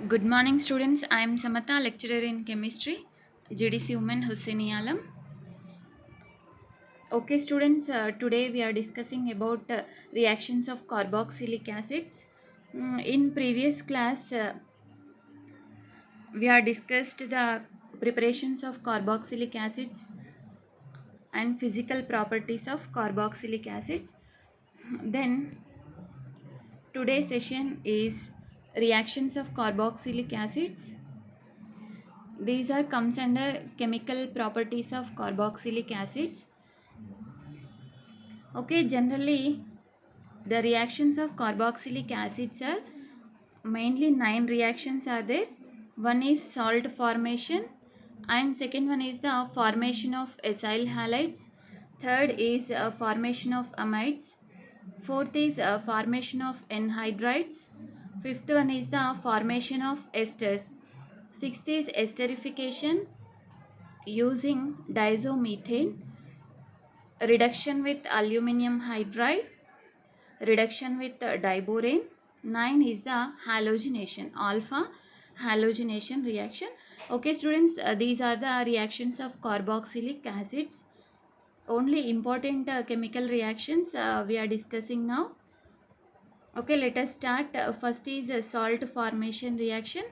Good morning, students. I am Samatha, lecturer in chemistry, GDC Women Hussaini Alam. Okay, students, today we are discussing about reactions of carboxylic acids. In previous class, we are discussed the preparations of carboxylic acids and physical properties of carboxylic acids. Then, today's session is reactions of carboxylic acids. These are comes under chemical properties of carboxylic acids. Okay, generally the reactions of carboxylic acids are mainly 9 reactions are there. One is salt formation, and second one is the formation of acyl halides. Third is formation of amides. Fourth is formation of anhydrides. Fifth one is the formation of esters. Sixth is esterification using diazomethane, reduction with aluminum hydride, reduction with diborane. 9 is the halogenation, alpha halogenation reaction. Okay, students, these are the reactions of carboxylic acids. Only important chemical reactions we are discussing now. Okay, let us start. First is salt formation reaction.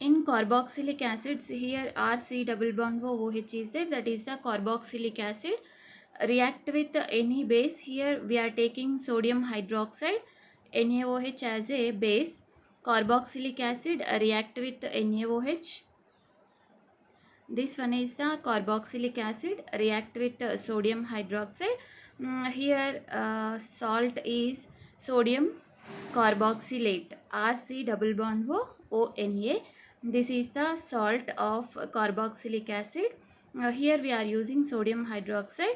In carboxylic acids, here RC double bond OH is there, that is the carboxylic acid. React with any base. Here we are taking sodium hydroxide, NaOH as a base. Carboxylic acid react with NaOH. This one is the carboxylic acid react with sodium hydroxide. Here salt is sodium carboxylate, RC double bond ONA. This is the salt of carboxylic acid. Here we are using sodium hydroxide.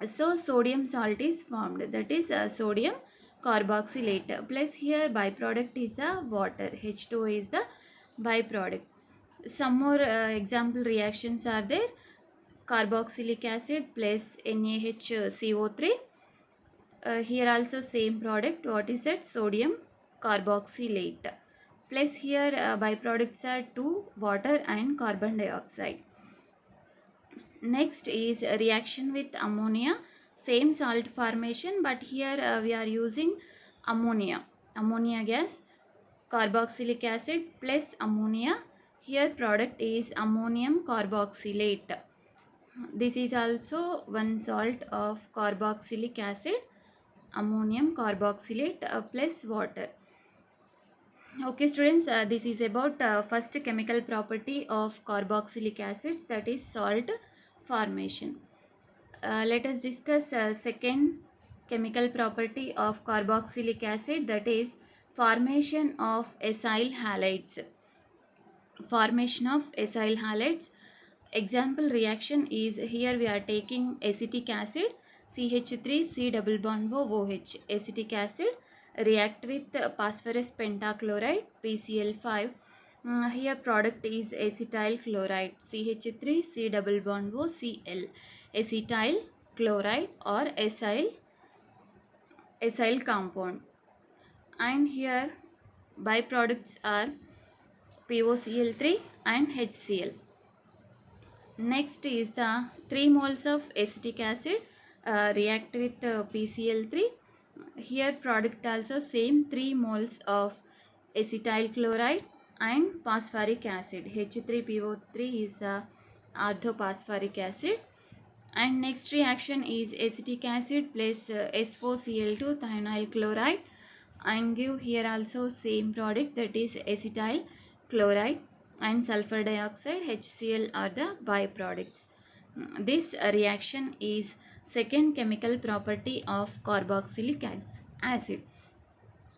So sodium salt is formed, that is sodium carboxylate, plus here byproduct is the water, H2O is the byproduct. Some more example reactions are there. Carboxylic acid plus NaHCO3. Here also same product. What is that? Sodium carboxylate. Plus here byproducts are 2, water and carbon dioxide. Next is a reaction with ammonia. Same salt formation, but here we are using ammonia. Ammonia gas, carboxylic acid plus ammonia. Here product is ammonium carboxylate. This is also one salt of carboxylic acid, ammonium carboxylate plus water. Okay, students, this is about first chemical property of carboxylic acids, that is salt formation. Let us discuss second chemical property of carboxylic acid, that is formation of acyl halides. Formation of acyl halides. Example reaction is, here we are taking acetic acid, CH3 C double bond OH. Acetic acid react with phosphorus pentachloride, PCl5. Here product is acetyl chloride, CH3 C double bond Cl. Acetyl chloride or acyl compound. And here byproducts are POCl3 and HCl. Next is the 3 moles of acetic acid react with PCl3. Here product also same 3 moles of acetyl chloride and phosphoric acid. H3PO3 is orthophosphoric acid. And next reaction is acetic acid plus SOCl2 thionyl chloride, and give here also same product, that is acetyl chloride and sulfur dioxide, HCl are the byproducts. This reaction is second chemical property of carboxylic acid.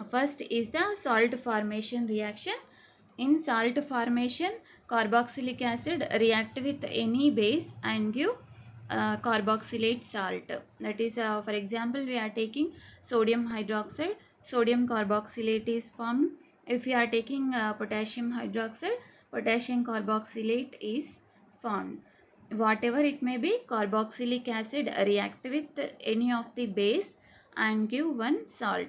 First is the salt formation reaction. In salt formation, carboxylic acid react with any base and give carboxylate salt. That is, for example, we are taking sodium hydroxide, sodium carboxylate is formed. If we are taking potassium hydroxide, potassium carboxylate is formed. Whatever it may be, carboxylic acid react with any of the base and give one salt.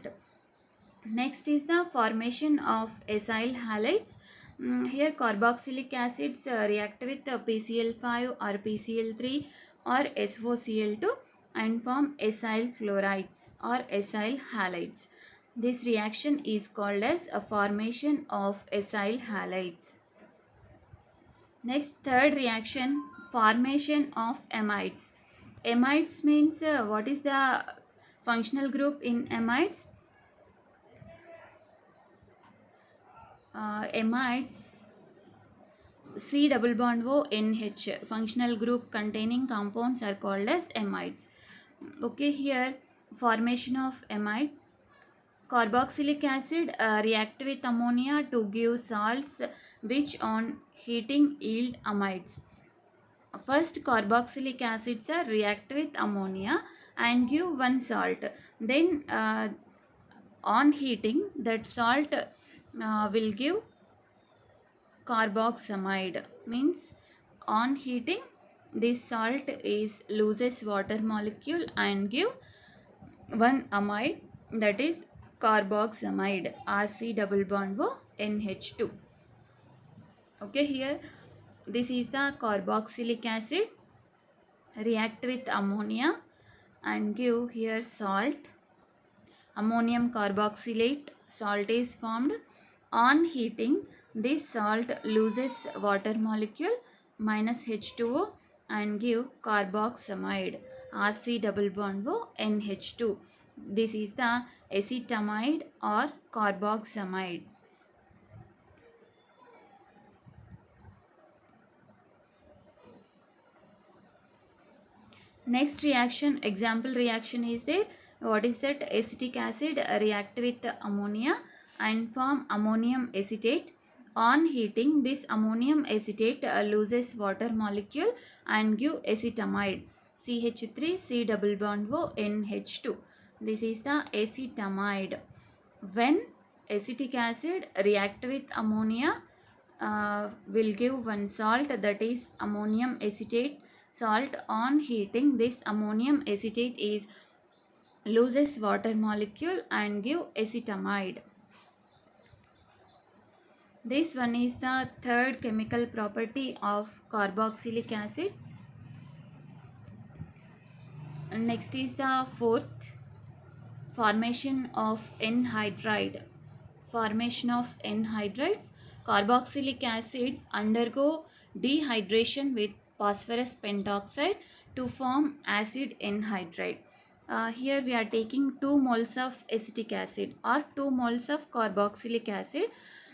Next is the formation of acyl halides. Here carboxylic acids react with PCl5 or PCl3 or SOCl2 and form acyl chlorides or acyl halides. This reaction is called as a formation of acyl halides. Next, third reaction, formation of amides. Amides means what is the functional group in amides? Amides C double bond O NH functional group containing compounds are called as amides. Okay, here formation of amide. Carboxylic acid react with ammonia to give salts which on heating yield amides. First carboxylic acids react with ammonia and give one salt. Then on heating that salt will give carboxamide, means on heating this salt is loses water molecule and give one amide, that is carboxamide, Rc double bond O NH2. Okay, here this is the carboxylic acid react with ammonia and give here salt. Ammonium carboxylate salt is formed. On heating, this salt loses water molecule minus H2O and give carboxamide, Rc double bond O NH2. This is the acetamide or carboxamide. Next reaction, example reaction is there. What is that? Acetic acid react with ammonia and form ammonium acetate. On heating, this ammonium acetate loses water molecule and give acetamide, CH3 C double bond O NH2. This is the acetamide. When acetic acid react with ammonia, will give one salt, that is ammonium acetate salt. On heating, this ammonium acetate is loses water molecule and give acetamide. This one is the third chemical property of carboxylic acids. Next is the fourth, formation of anhydride. Formation of anhydrides. Carboxylic acid undergo dehydration with phosphorus pentoxide to form acid anhydride. Here we are taking 2 moles of acetic acid or 2 moles of carboxylic acid.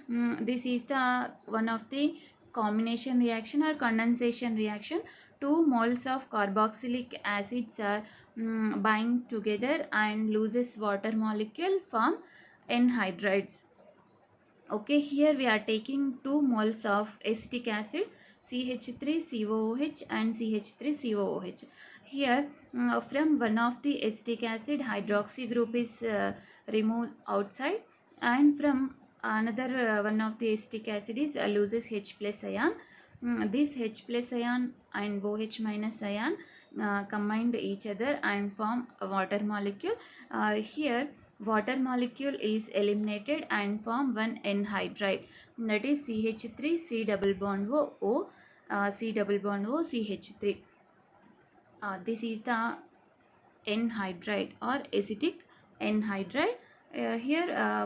This is the one of the combination reaction or condensation reaction. 2 moles of carboxylic acids are bind together and loses water molecule, form anhydrides. Okay, here we are taking 2 moles of acetic acid, CH3COOH and CH3COOH. Here from one of the acetic acid, hydroxy group is removed outside, and from another one of the acetic acid is loses H plus ion. This H plus ion and OH minus ion combined each other and form a water molecule. Here water molecule is eliminated and form one anhydride, that is CH3 C double bond O, C double bond O CH3. This is the anhydride or acetic anhydride. Here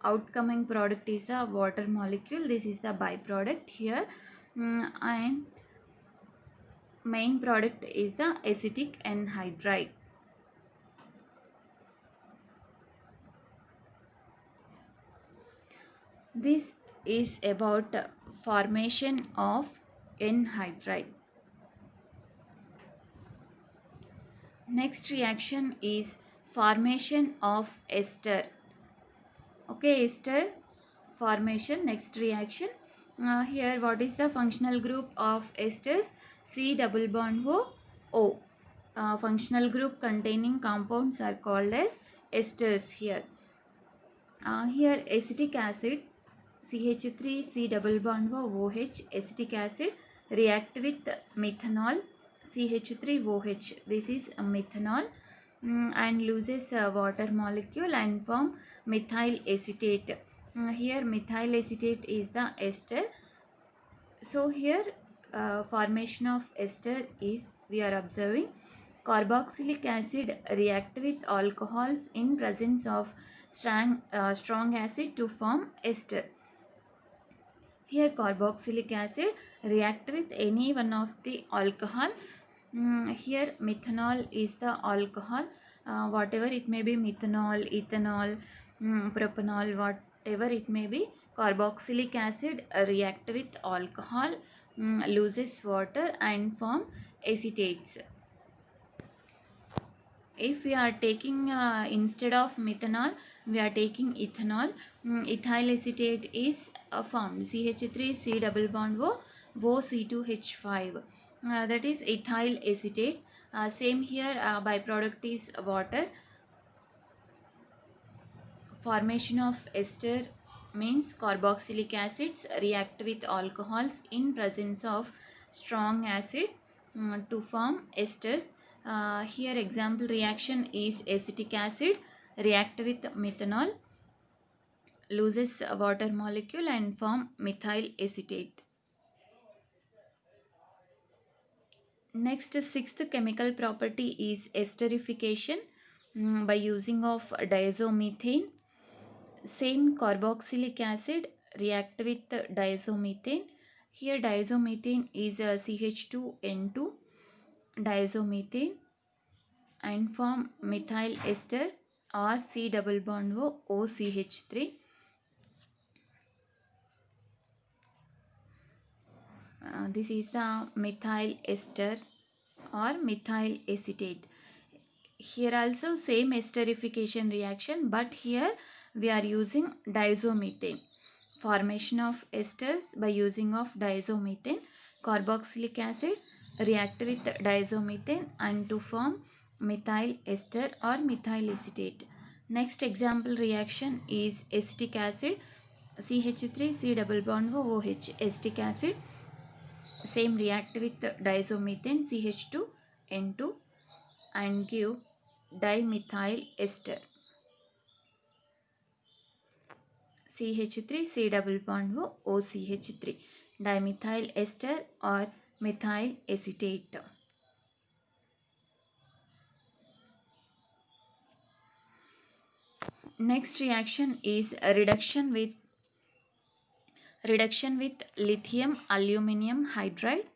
outcoming product is the water molecule. This is the byproduct here, and main product is the acetic anhydride. This is about formation of anhydride. Next reaction is formation of ester. Okay, ester formation, next reaction. Here what is the functional group of esters? C double bond O. Functional group containing compounds are called as esters here. Here acetic acid CH3 C double bond OH, acetic acid react with methanol CH3OH. This is methanol. and loses water molecule and form methyl acetate. Here methyl acetate is the ester. So here formation of ester is we are observing carboxylic acid react with alcohols in presence of strong acid to form ester. Here carboxylic acid react with any one of the alcohol. Here methanol is the alcohol, whatever it may be, methanol, ethanol, propanol, whatever it may be. Carboxylic acid react with alcohol, loses water and form acetates. If we are taking instead of methanol, we are taking ethanol. Ethyl acetate is formed CH3 C double bond O OC2H5. That is ethyl acetate. Same here, byproduct is water. Formation of ester means carboxylic acids react with alcohols in presence of strong acid to form esters. Here example reaction is acetic acid react with methanol, loses water molecule and form methyl acetate. Next, sixth chemical property is esterification by using of diazomethane. Same carboxylic acid react with diazomethane. Here diazomethane is CH2N2 diazomethane and form methyl ester or C double bond O OCH3. This is the methyl ester or methyl acetate. Here also same esterification reaction, but here we are using diazomethane. Formation of esters by using of diazomethane. Carboxylic acid react with diazomethane and to form methyl ester or methyl acetate. Next example reaction is acetic acid CH3 C double bond OH. Acetic acid same react with diazomethane CH2N2 and give dimethyl ester CH3 C double bond OCH3 dimethyl ester or methyl acetate. Next reaction is reduction with lithium aluminum hydride.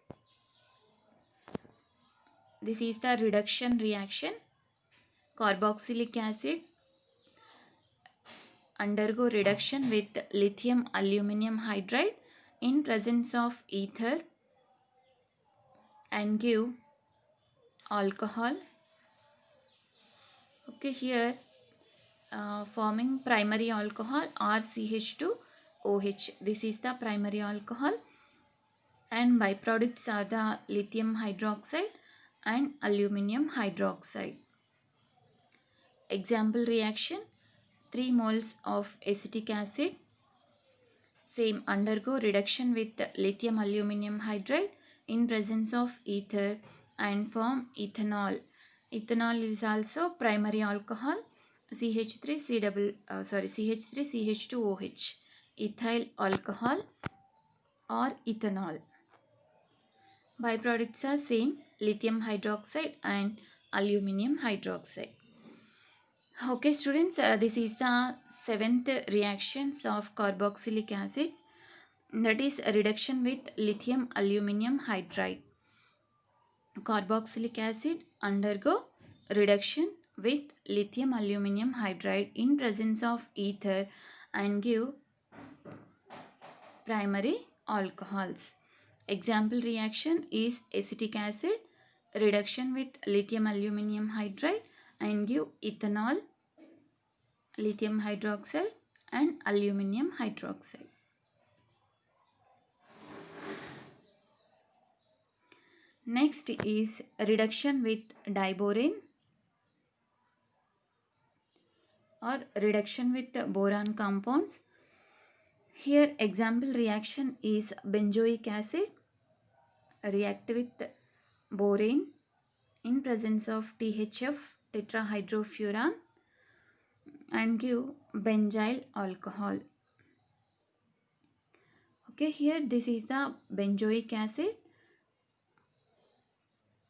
This is the reduction reaction. Carboxylic acid undergo reduction with lithium aluminum hydride in presence of ether and give alcohol. Okay, here forming primary alcohol RCH2OH. This is the primary alcohol and byproducts are the lithium hydroxide and aluminum hydroxide. Example reaction 3 moles of acetic acid same undergo reduction with lithium aluminum hydride in presence of ether and form ethanol. Ethanol is also primary alcohol CH3CH2OH ethyl alcohol or ethanol. Byproducts are same lithium hydroxide and aluminum hydroxide. Okay students, this is the seventh reactions of carboxylic acids, that is a reduction with lithium aluminum hydride. Carboxylic acid undergo reduction with lithium aluminum hydride in presence of ether and give primary alcohols. Example reaction is acetic acid reduction with lithium aluminum hydride and give ethanol, lithium hydroxide and aluminum hydroxide. Next is reduction with diborane or reduction with boron compounds. Here example reaction is benzoic acid react with borane in presence of THF tetrahydrofuran and give benzyl alcohol. Okay, here this is the benzoic acid.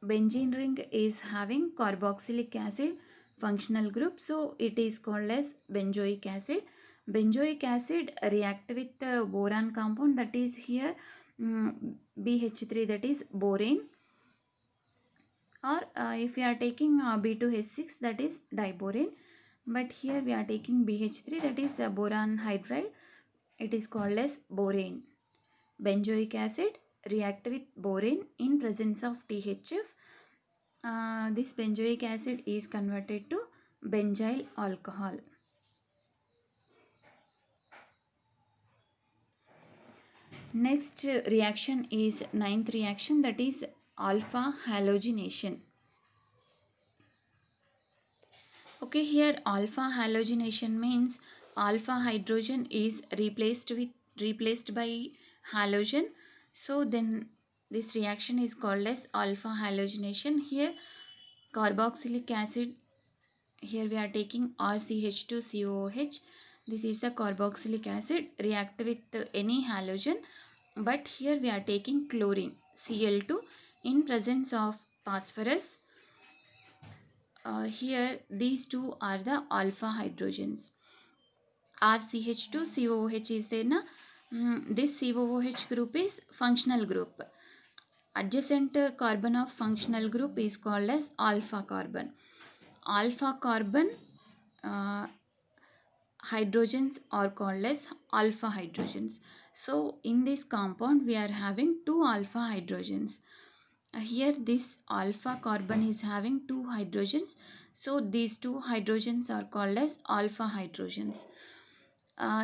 Benzene ring is having carboxylic acid functional group, so it is called as benzoic acid. Benzoic acid react with the boron compound, that is here BH3, that is borane, or if we are taking B2H6, that is diborane, but here we are taking BH3, that is boron hydride, it is called as borane. Benzoic acid react with borane in presence of THF. This benzoic acid is converted to benzyl alcohol. Next reaction is ninth reaction, that is alpha halogenation. Okay, here alpha halogenation means alpha hydrogen is replaced by halogen. So then this reaction is called as alpha halogenation. Here carboxylic acid, here we are taking RCH2COOH. This is the carboxylic acid react with any halogen, but here we are taking chlorine Cl2 in presence of phosphorus. Here these two are the alpha hydrogens. RCH2COOH is there na? This COOH group is functional group. Adjacent carbon of functional group is called as alpha carbon. Alpha carbon hydrogens are called as alpha hydrogens. So in this compound we are having two alpha hydrogens. Here this alpha carbon is having two hydrogens, so these two hydrogens are called as alpha hydrogens.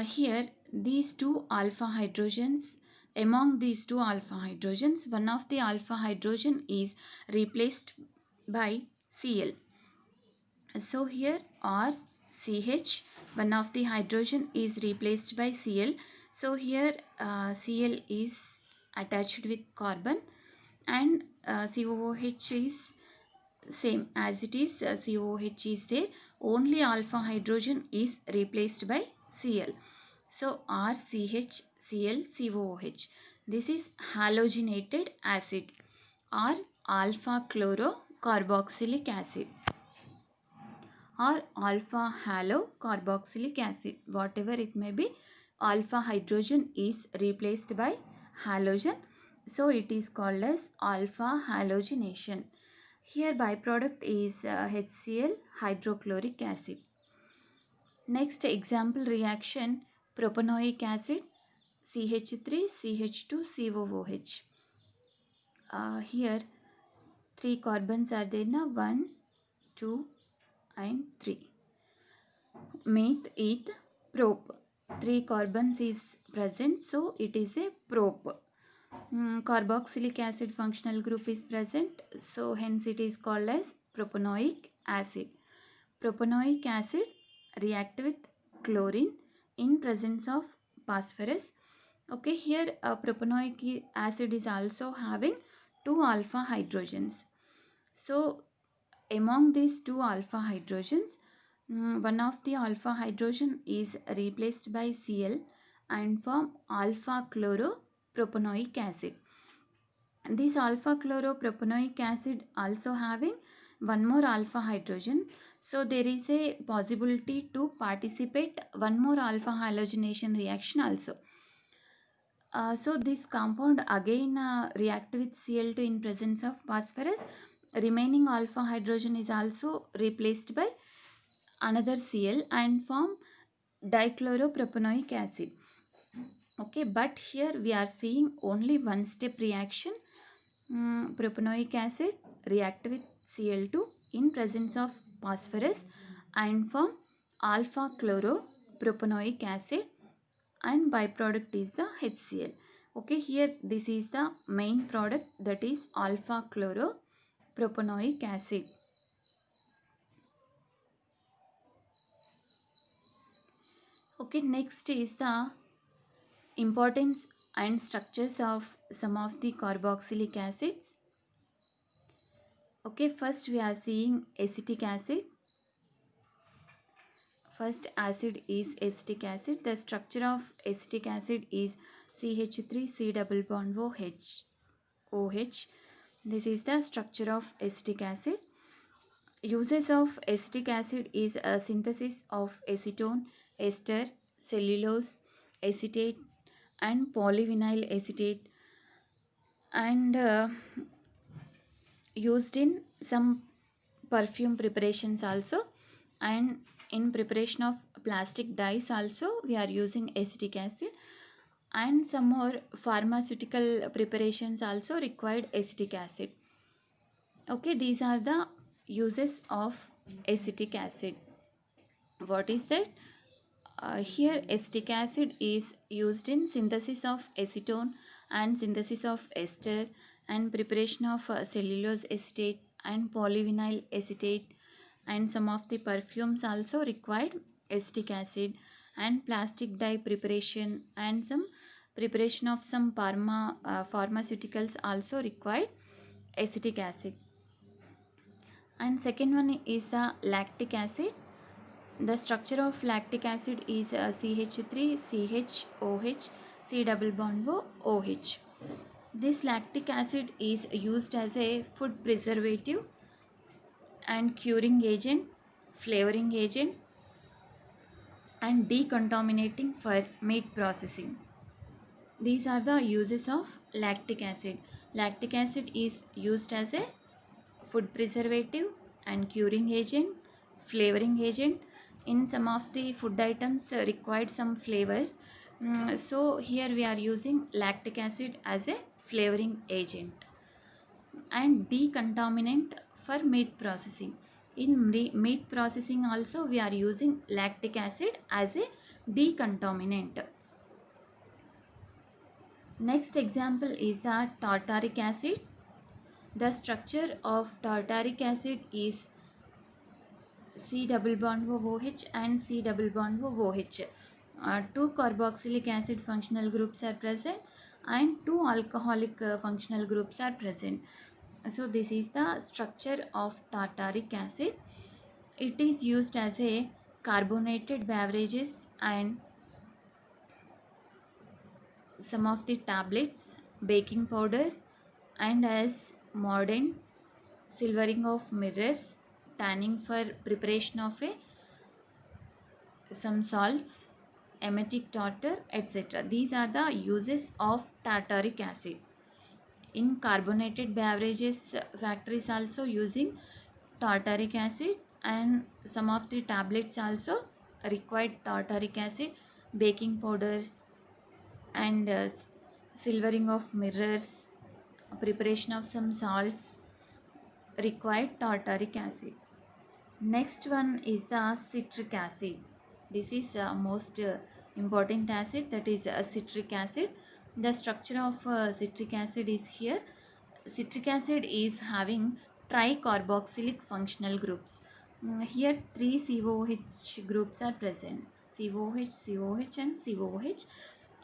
Here these two alpha hydrogens, among these two alpha hydrogens, one of the alpha hydrogen is replaced by Cl. So here RCH, one of the hydrogen is replaced by Cl. So here Cl is attached with carbon, and COOH is same as it is. COOH is there, only alpha hydrogen is replaced by Cl. So RCH Cl COOH, this is halogenated acid or alpha chlorocarboxylic acid or alpha halo carboxylic acid, whatever it may be. Alpha hydrogen is replaced by halogen, so it is called as alpha halogenation. Here byproduct is HCl hydrochloric acid. Next example reaction, propanoic acid CH3CH2COOH. Here three carbons are there now, 1, 2 and 3. Meth, eth, prop. Three carbons is present, so it is a prop. Carboxylic acid functional group is present, so hence it is called as propanoic acid. Propanoic acid react with chlorine in presence of phosphorus. Okay, here propanoic acid is also having two alpha hydrogens. So among these two alpha hydrogens, one of the alpha hydrogen is replaced by Cl and form alpha chloropropanoic acid. This alpha chloropropanoic acid also having one more alpha hydrogen, so there is a possibility to participate one more alpha halogenation reaction also. So this compound again react with Cl2 in presence of phosphorus. Remaining alpha hydrogen is also replaced by another Cl and form dichloropropanoic acid. Okay, but here we are seeing only one step reaction. Propanoic acid react with Cl2 in presence of phosphorus and form alpha chloropropanoic acid, and byproduct is the HCl. Okay, here this is the main product, that is alpha chloropropanoic acid. Okay, next is the importance and structures of some of the carboxylic acids. Okay, first we are seeing acetic acid. First acid is acetic acid. The structure of acetic acid is CH3C double bond OH. This is the structure of acetic acid. Uses of acetic acid is a synthesis of acetone, ester, cellulose, acetate and polyvinyl acetate, and used in some perfume preparations also, and in preparation of plastic dyes also we are using acetic acid, and some more pharmaceutical preparations also required acetic acid. Okay, these are the uses of acetic acid. What is that? Here acetic acid is used in synthesis of acetone and synthesis of ester and preparation of cellulose acetate and polyvinyl acetate, and some of the perfumes also required acetic acid, and plastic dye preparation and some preparation of some pharmaceuticals also required acetic acid. And second one is the lactic acid. The structure of lactic acid is CH3 CHOH C double bond OH. This lactic acid is used as a food preservative and curing agent, flavoring agent, and decontaminating for meat processing. These are the uses of lactic acid. Lactic acid is used as a food preservative and curing agent, flavoring agent. In some of the food items required some flavors, so here we are using lactic acid as a flavoring agent, and decontaminant for meat processing. In meat processing also we are using lactic acid as a decontaminant. Next example is the tartaric acid. The structure of tartaric acid is C double bond OH and C double bond OH. Two carboxylic acid functional groups are present and two alcoholic functional groups are present. So this is the structure of tartaric acid. It is used as a carbonated beverages and some of the tablets, baking powder, and as mordant, silvering of mirrors, tanning for preparation of some salts, emetic tartar, etc. These are the uses of tartaric acid. In carbonated beverages, factories also using tartaric acid, and some of the tablets also required tartaric acid, baking powders, and silvering of mirrors, preparation of some salts required tartaric acid. Next one is the citric acid. This is most important acid, that is citric acid. The structure of citric acid is here. Citric acid is having tricarboxylic functional groups. Here three COH groups are present, COH, COH and COH,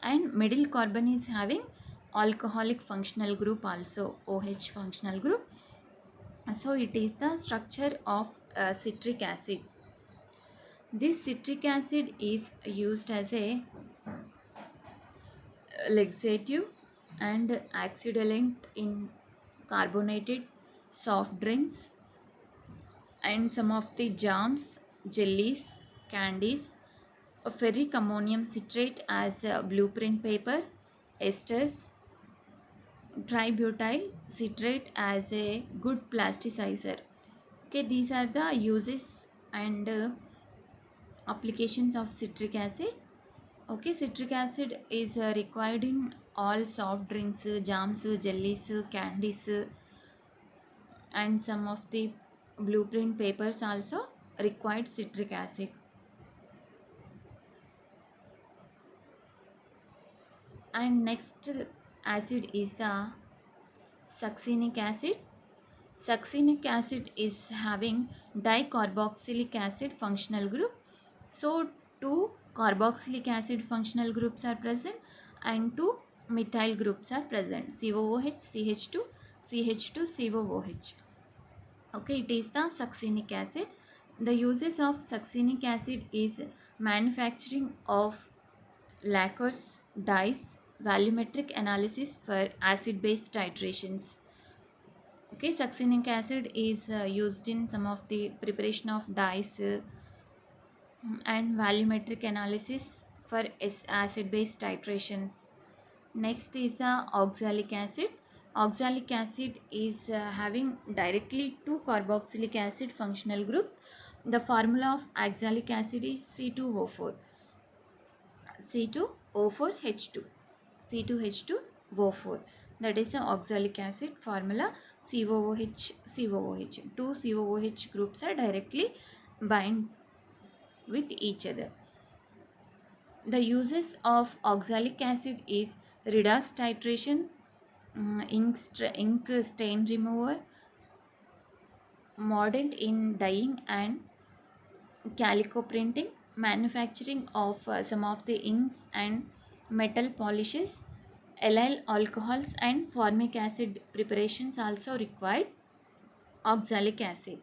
and middle carbon is having alcoholic functional group also, OH functional group. So it is the structure of citric acid. This citric acid is used as a laxative and oxidant in carbonated soft drinks and some of the jams, jellies, candies. Ferric ammonium citrate as blueprint paper, esters, tributyl citrate as a good plasticizer. Okay, these are the uses and applications of citric acid. Okay, citric acid is required in all soft drinks, jams, jellies, candies, and some of the blueprint papers also required citric acid. And next acid is the succinic acid. Succinic acid is having dicarboxylic acid functional group. So two carboxylic acid functional groups are present and two methyl groups are present, COOH, CH2, CH2, COOH. Okay, it is the succinic acid. The uses of succinic acid is manufacturing of lacquers, dyes, volumetric analysis for acid-base titrations. Okay, succinic acid is used in some of the preparation of dyes and volumetric analysis for acid-base titrations. Next is the oxalic acid. Oxalic acid is having directly two carboxylic acid functional groups. The formula of oxalic acid is C2O4. C2O4H2. C2H2O4. That is the oxalic acid formula. COOH, COOH. Two COOH groups are directly bind with each other. The uses of oxalic acid is redox titration, ink stain remover, mordant in dyeing and calico printing, manufacturing of some of the inks and metal polishes, allyl alcohols and formic acid preparations also required oxalic acid.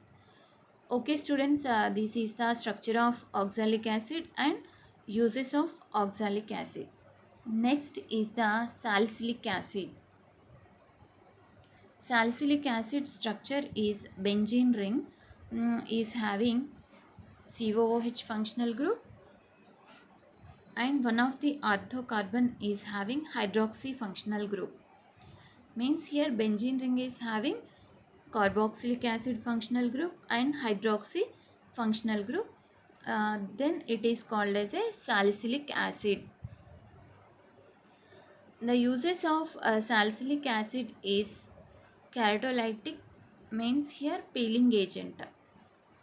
Okay students, this is the structure of oxalic acid and uses of oxalic acid. Next is the salicylic acid. Salicylic acid structure is benzene ring, is having COOH functional group, and one of the orthocarbon is having hydroxy functional group. Means here benzene ring is having carboxylic acid functional group and hydroxy functional group. Then it is called as a salicylic acid. The uses of salicylic acid is keratolytic, means here peeling agent.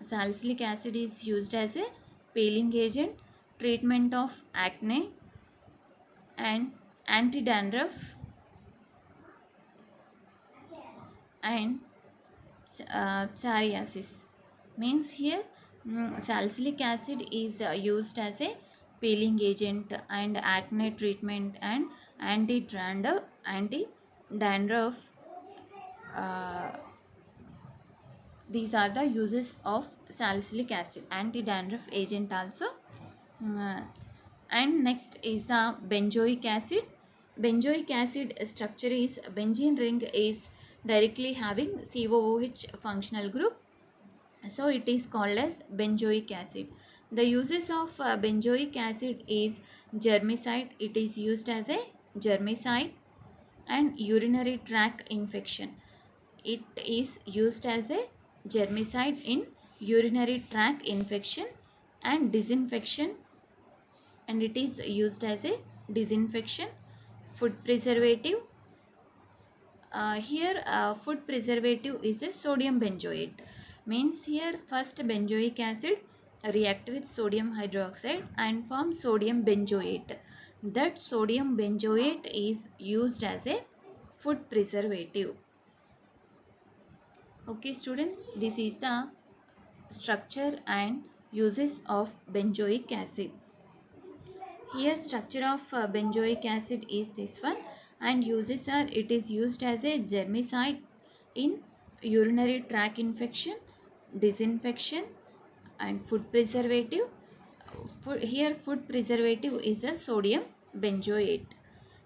Salicylic acid is used as a peeling agent, treatment of acne and anti-dandruff and psoriasis. Means here salicylic acid is used as a peeling agent and acne treatment and anti-dandruff. These are the uses of salicylic acid. Anti-dandruff agent also. And next is the benzoic acid. Benzoic acid structure is benzene ring is directly having COOH functional group, so it is called as benzoic acid. The uses of benzoic acid is germicide. It is used as a germicide and urinary tract infection. It is used as a germicide in urinary tract infection and disinfection, and it is used as a disinfection. Food preservative. Here food preservative is a sodium benzoate. Means here first benzoic acid react with sodium hydroxide and form sodium benzoate. That sodium benzoate is used as a food preservative. Okay students, this is the structure and uses of benzoic acid. Here structure of benzoic acid is this one, and uses are it is used as a germicide in urinary tract infection, disinfection and food preservative. Here food preservative is a sodium benzoate.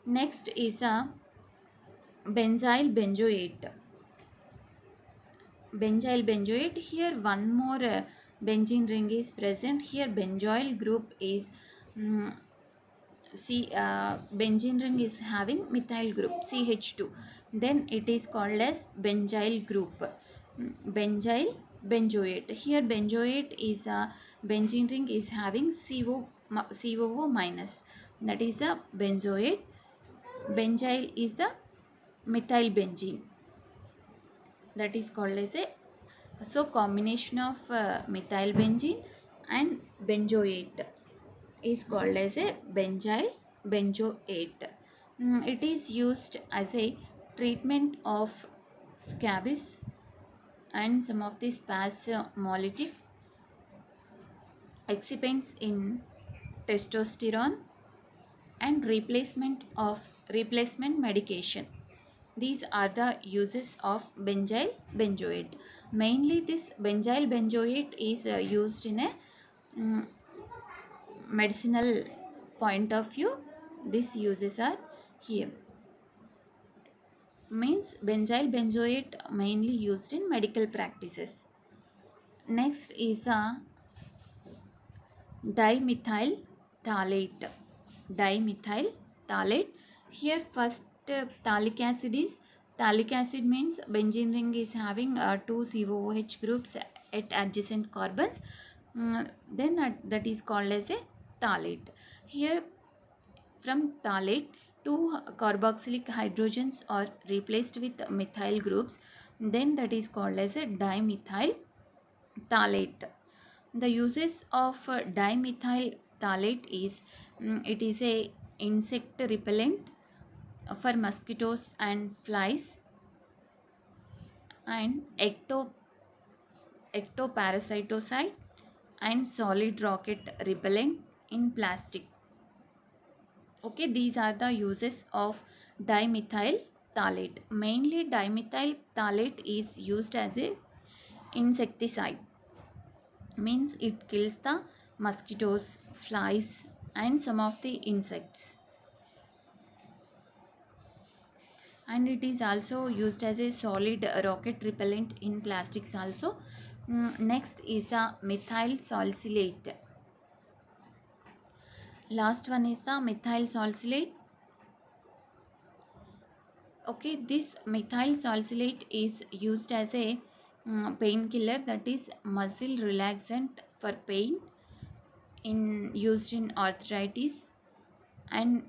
Next is a benzyl benzoate. Benzyl benzoate, here one more benzene ring is present. Here benzoyl group is benzene ring is having methyl group CH2, then it is called as benzyl group. Benzyl benzoate, here benzoate is a benzene ring is having COO minus, that is the benzoate. Benzyl is the methyl benzene, that is called as a, so combination of methyl benzene and benzoate is called as a benzyl benzoate. It is used as a treatment of scabies and some of the spasmolytic excipients in testosterone and replacement medication. These are the uses of benzyl benzoate. Mainly this benzyl benzoate is used in a mm, medicinal point of view. These uses are here. Means benzyl benzoate mainly used in medical practices. Next is a dimethyl phthalate. Dimethyl phthalate. Here first phthalic acid is, phthalic acid means benzene ring is having two COOH groups at adjacent carbons. That is called as a phthalate. Here from phthalate, two carboxylic hydrogens are replaced with methyl groups. Then that is called as a dimethyl phthalate. The uses of dimethyl phthalate is it is a insect repellent for mosquitoes and flies, and ectoparasitocide and solid rocket repellent in plastic. Okay, these are the uses of dimethyl phthalate. Mainly dimethyl phthalate is used as a insecticide. Means it kills the mosquitoes, flies and some of the insects. And it is also used as a solid rocket repellent in plastics also. Next is a methyl salicylate. Last one is the methyl salicylate. Okay, this methyl salicylate is used as a painkiller, that is muscle relaxant for pain, in used in arthritis and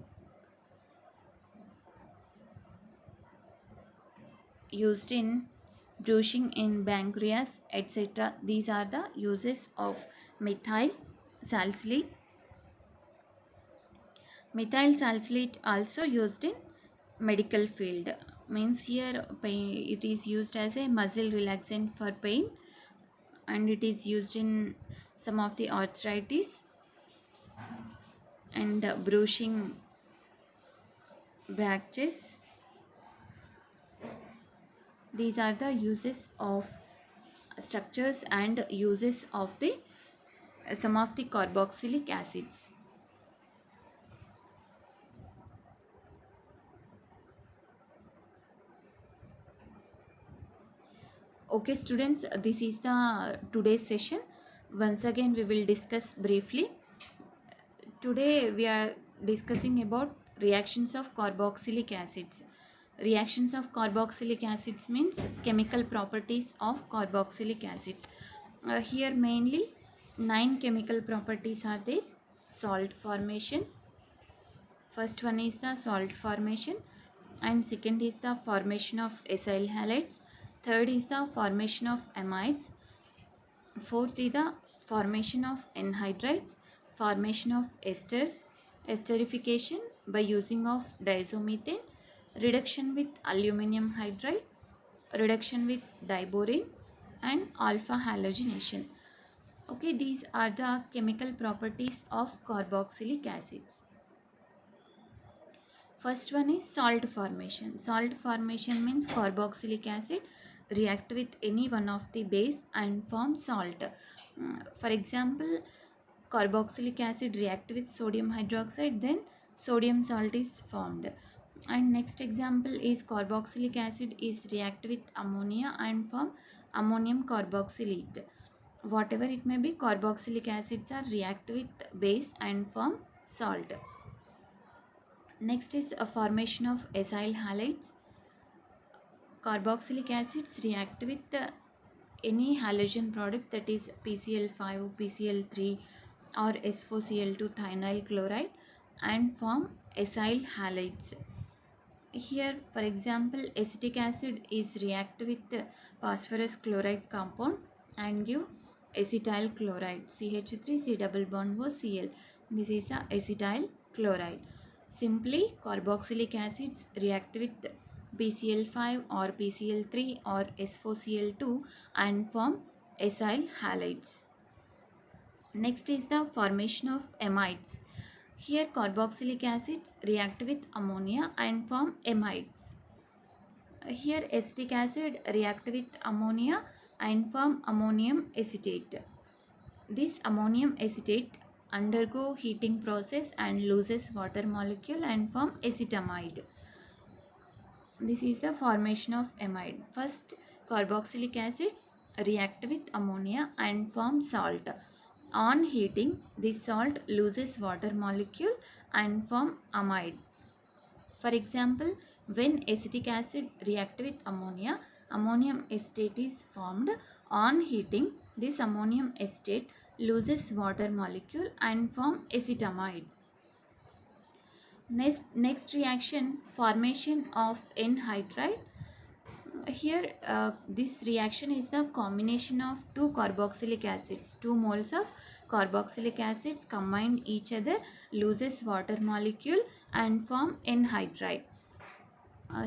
used in bruising in pancreas, etc. These are the uses of methyl salicylate. Methyl salicylate also used in medical field. Means here pain, it is used as a muscle relaxant for pain, and it is used in some of the arthritis and bruising batches. These are the uses of structures and uses of the some of the carboxylic acids. Okay students, this is the today's session. Once again we will discuss briefly. Today we are discussing about reactions of carboxylic acids. Reactions of carboxylic acids means chemical properties of carboxylic acids. Here mainly 9 chemical properties are there. Salt formation. First one is the salt formation, and second is the formation of acyl halides. Third is the formation of amides. Fourth is the formation of anhydrides, formation of esters, esterification by using of diazomethane, reduction with aluminum hydride, reduction with diborane, and alpha halogenation. Okay, these are the chemical properties of carboxylic acids. First one is salt formation. Salt formation means carboxylic acid react with any one of the base and form salt. For example, carboxylic acid react with sodium hydroxide, then sodium salt is formed. And next example is carboxylic acid is react with ammonia and form ammonium carboxylate. Whatever it may be, carboxylic acids are react with base and form salt. Next is a formation of acyl halides. Carboxylic acids react with any halogen product, that is PCl5, PCl3 or S4Cl2 thionyl chloride, and form acyl halides. Here for example, acetic acid is react with phosphorus chloride compound and give acetyl chloride, CH3 double bond O Cl. This is the acetyl chloride. Simply carboxylic acids react with PCl5 or PCl3 or S4Cl2 and form acyl halides. Next is the formation of amides. Here carboxylic acids react with ammonia and form amides. Here acetic acid react with ammonia and form ammonium acetate. This ammonium acetate undergo heating process and loses water molecule and form acetamide. This is the formation of amide. First, carboxylic acid react with ammonia and form salt. On heating, this salt loses water molecule and form amide. For example, when acetic acid react with ammonia, ammonium acetate is formed. On heating, this ammonium acetate loses water molecule and form acetamide. Next reaction, formation of N-hydride. Here, this reaction is the combination of two carboxylic acids. 2 moles of carboxylic acids combine each other, loses water molecule and form N-hydride.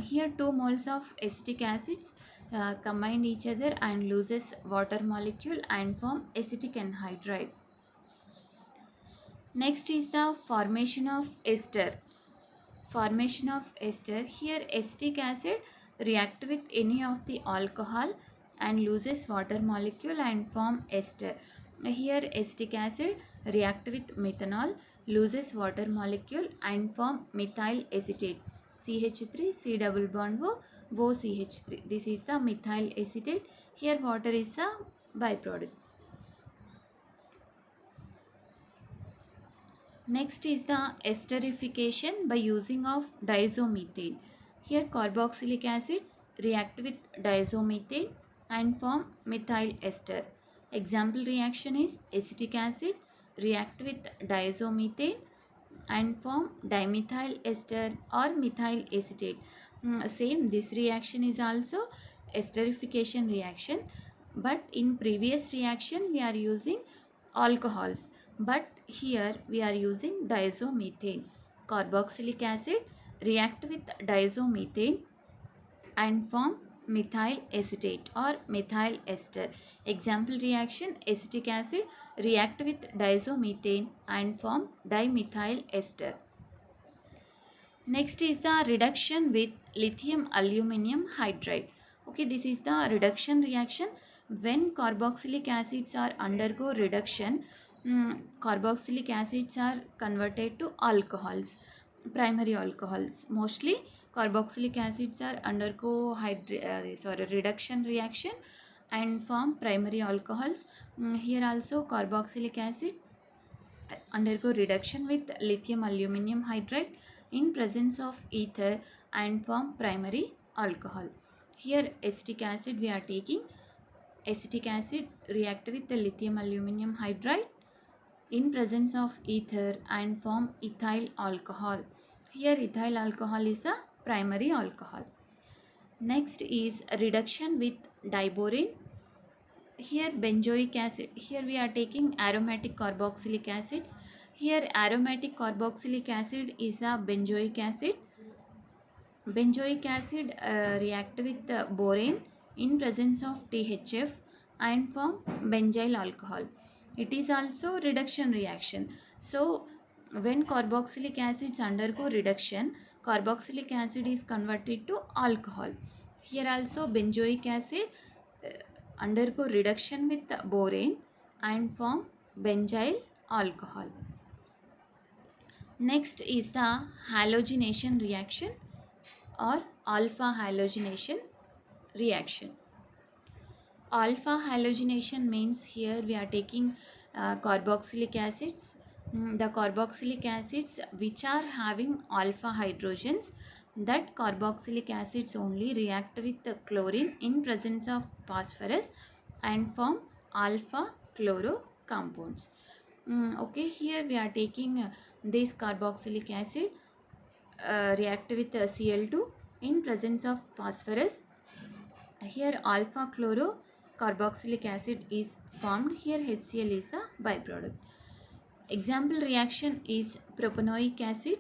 Here 2 moles of acetic acids combine each other and loses water molecule and form acetic anhydride. Next is the formation of ester. Formation of ester. Here acetic acid react with any of the alcohol and loses water molecule and form ester. Here acetic acid react with methanol, loses water molecule and form methyl acetate. CH3 C double bond O, OCH3. This is the methyl acetate. Here water is a byproduct. Next is the esterification by using of diazomethane. Here carboxylic acid react with diazomethane and form methyl ester. Example reaction is acetic acid react with diazomethane and form dimethyl ester or methyl acetate. Same, this reaction is also esterification reaction, but in previous reaction we are using alcohols, but here we are using diazomethane. Carboxylic acid react with diazomethane and form methyl acetate or methyl ester. Example reaction, acetic acid react with diazomethane and form dimethyl ester. Next is the reduction with lithium aluminum hydride. Okay, this is the reduction reaction. When carboxylic acids are undergo reduction, carboxylic acids are converted to alcohols, primary alcohols. Mostly carboxylic acids are undergo reduction reaction and form primary alcohols. Here also carboxylic acid undergo reduction with lithium aluminum hydride in presence of ether and form primary alcohol. Here acetic acid we are taking. Acetic acid react with the lithium aluminum hydride in presence of ether and form ethyl alcohol. Here ethyl alcohol is a primary alcohol. Next is reduction with diborane. Here benzoic acid. Here we are taking aromatic carboxylic acids. Here aromatic carboxylic acid is a benzoic acid. Benzoic acid react with borane in presence of THF and form benzyl alcohol. It is also reduction reaction. So when carboxylic acids undergo reduction, carboxylic acid is converted to alcohol. Here also benzoic acid undergo reduction with borane and form benzyl alcohol. Next is the halogenation reaction or alpha halogenation reaction. Alpha halogenation means here we are taking carboxylic acids. The carboxylic acids which are having alpha hydrogens, that carboxylic acids only react with the chlorine in presence of phosphorus and form alpha chloro compounds. Okay, here we are taking this carboxylic acid react with Cl2 in presence of phosphorus. Here alpha chloro carboxylic acid is formed. Here HCl is a byproduct. Example reaction is propanoic acid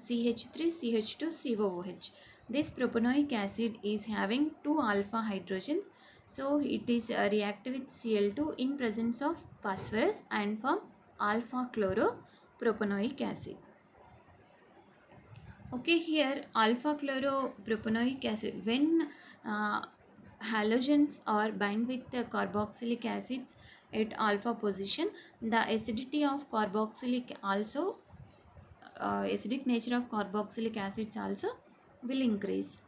CH3 CH2 COOH. This propanoic acid is having 2 alpha hydrogens, so it is react with Cl2 in presence of phosphorus and form alpha chloro propanoic acid. Okay, here alpha chloro propanoic acid when halogens are bind with the carboxylic acids at alpha position. The acidity of carboxylic also acidic nature of carboxylic acids also will increase.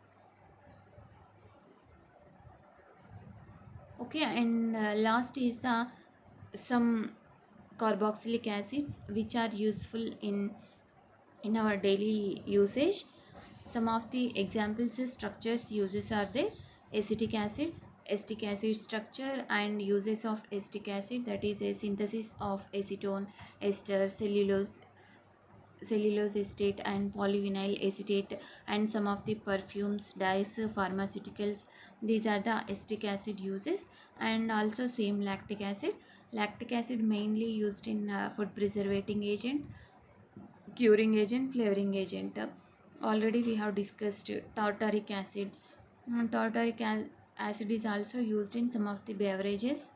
Okay, and last is some carboxylic acids which are useful in our daily usage. Some of the examples structures uses are there: acetic acid structure and uses of acetic acid, that is a synthesis of acetone, ester, cellulose acetate and polyvinyl acetate, and some of the perfumes, dyes, pharmaceuticals. These are the acetic acid uses. And also same lactic acid mainly used in food preservating agent, curing agent, flavoring agent. Already we have discussed tartaric acid. Acid is also used in some of the beverages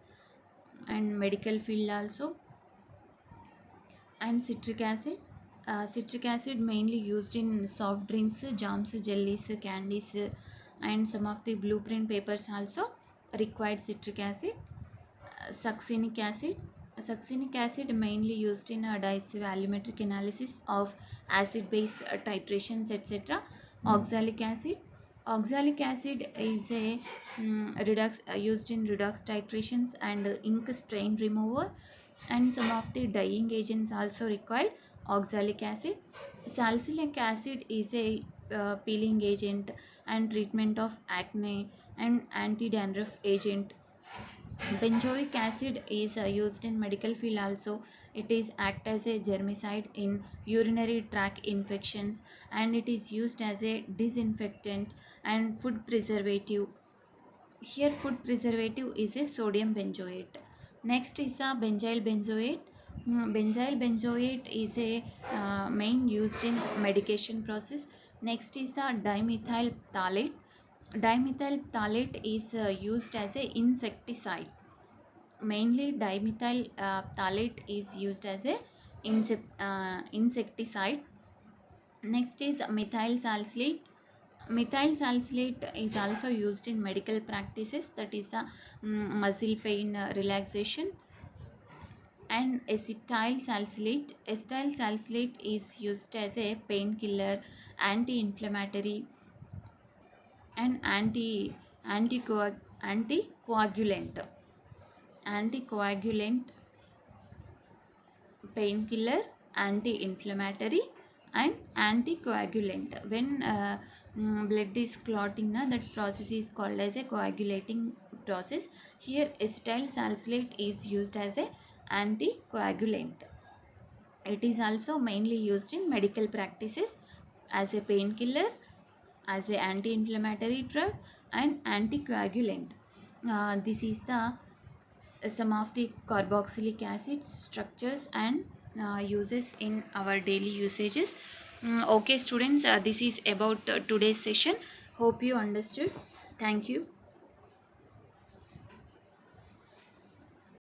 and medical field also. And citric acid mainly used in soft drinks, jams, jellies, candies, and some of the blueprint papers also required citric acid. Succinic acid. Succinic acid mainly used in dyes, volumetric analysis of acid base titrations, etc. Oxalic acid. Oxalic acid is a redox used in redox titrations and ink stain remover, and some of the dyeing agents also required oxalic acid. Salicylic acid is a peeling agent and treatment of acne and anti-dandruff agent. Benzoic acid is used in medical field also. It is act as a germicide in urinary tract infections, and it is used as a disinfectant and food preservative. Here food preservative is a sodium benzoate. Next is the benzyl benzoate. Benzyl benzoate is a main used in medication process. Next is the dimethyl phthalate. Dimethyl phthalate is used as a insecticide. Mainly dimethyl phthalate is used as a insecticide. Next is methyl salicylate. Methyl salicylate is also used in medical practices, that is muscle pain relaxation. And acetyl salicylate. Acetyl salicylate is used as a painkiller, anti-inflammatory, and anticoagulant. Anticoagulant, painkiller, anti-inflammatory, and anticoagulant. When blood is clotting, that process is called as a coagulating process. Here acetyl salicylate is used as a anticoagulant. It is also mainly used in medical practices as a painkiller, as a anti-inflammatory drug, and anticoagulant. This is the some of the carboxylic acid structures and uses in our daily usages. Okay students, this is about today's session. Hope you understood. Thank you.